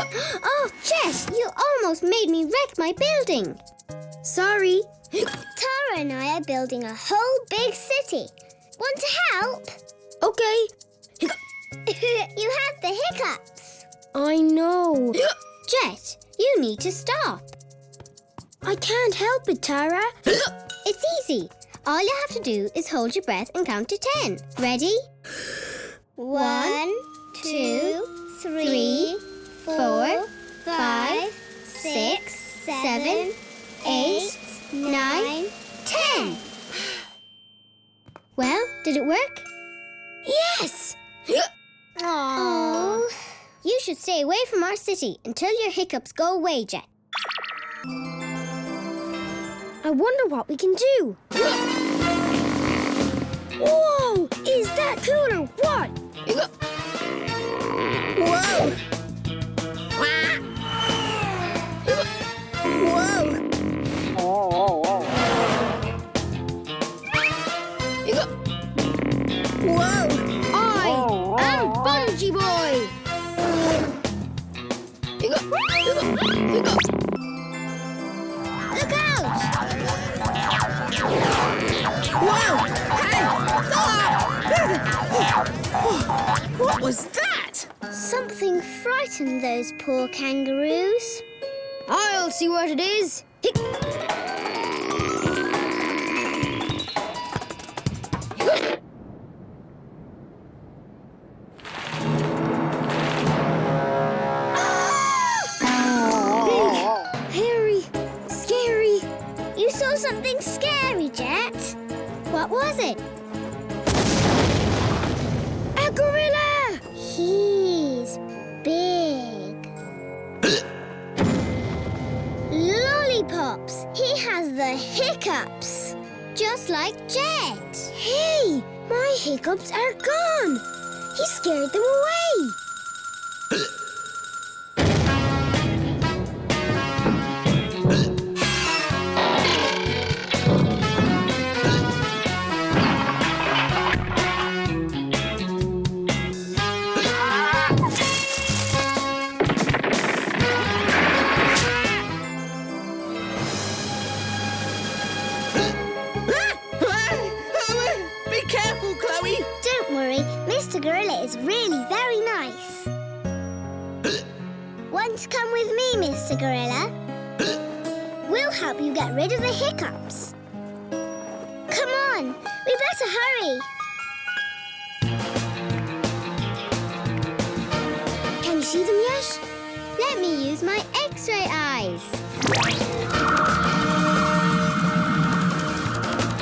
Oh, Jess, you almost made me wreck my building. Sorry. Tara and I are building a whole big city. Want to help? Okay. You have the hiccups. I know. Jet, you need to stop. I can't help it, Tara. It's easy. All you have to do is hold your breath and count to 10. Ready? 1, 2, 3, 4, 5, 6, 7, 8, 9, 10. Well, did it work? Yes! Oh. You should stay away from our city until your hiccups go away, Jet. I wonder what we can do. Whoa! Is that cool or what? Whoa! Whoa! I'm Bungee Boy! Look out! Whoa! Hey! What was that? Something frightened those poor kangaroos. I'll see what it is. You saw something scary, Jet. What was it? A gorilla! He's big. Lollipops! He has the hiccups. Just like Jet. Hey, my hiccups are gone. He scared them away. Mr. Gorilla is really very nice. Want to come with me, Mr. Gorilla? We'll help you get rid of the hiccups. Come on, we better hurry. Can you see them yet? Let me use my X-ray eyes.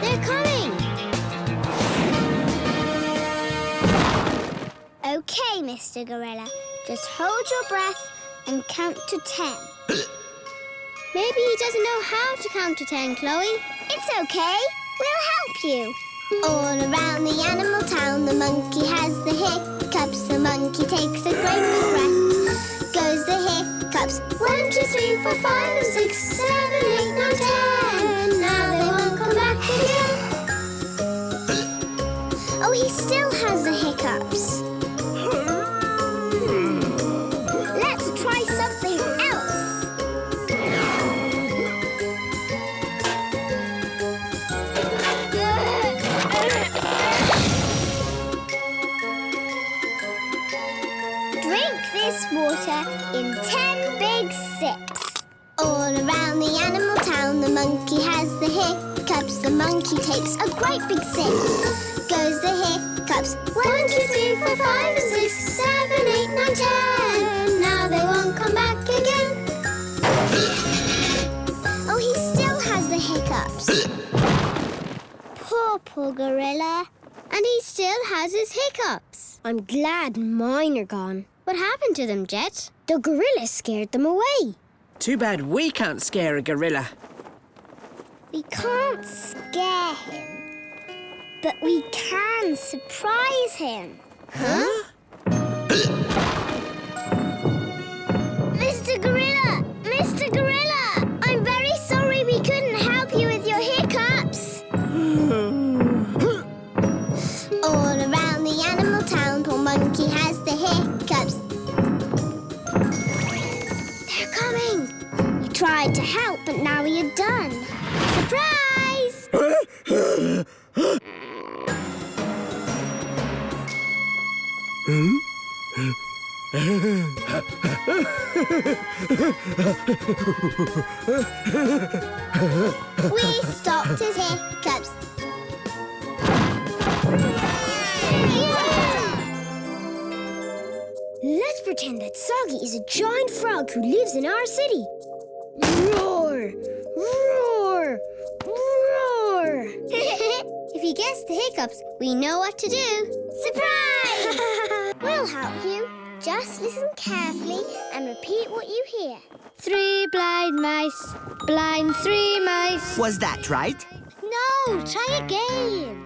They're coming. Okay, Mr. Gorilla. Just hold your breath and count to 10. Maybe he doesn't know how to count to 10, Chloe. It's okay. We'll help you. All around the animal town, the monkey has the hiccups. The monkey takes a great big breath. Goes the hiccups. 1, 2, 3, 4, 5, 6, 7, 8, 9, 10. Now they won't come back again. Oh, he still has the hiccups. Let's try something else. Drink this water in 10 big sips. All around the animal town, the monkey has the hiccups. The monkey takes a great big sip. Goes the hiccups. 1, 2, 3, 4, 5, 6, 7, 8, 9, 10. Now they won't come back again. Oh, he still has the hiccups. Poor gorilla. And he still has his hiccups. I'm glad mine are gone. What happened to them, Jet? The gorilla scared them away. Too bad we can't scare a gorilla. We can't scare him, but we can surprise him. Huh? Mr. Gorilla! Mr. Gorilla! I'm very sorry we couldn't help you with your hiccups. All around the animal town, poor monkey has the hiccups. tried to help, but now we are done. Surprise! We stopped his hiccups. Let's pretend that Soggy is a giant frog who lives in our city. Roar! Roar! Roar! If you guess the hiccups, we know what to do. Surprise! We'll help you. Just listen carefully and repeat what you hear. 3 blind mice, blind 3 mice. Was that right? No, try again.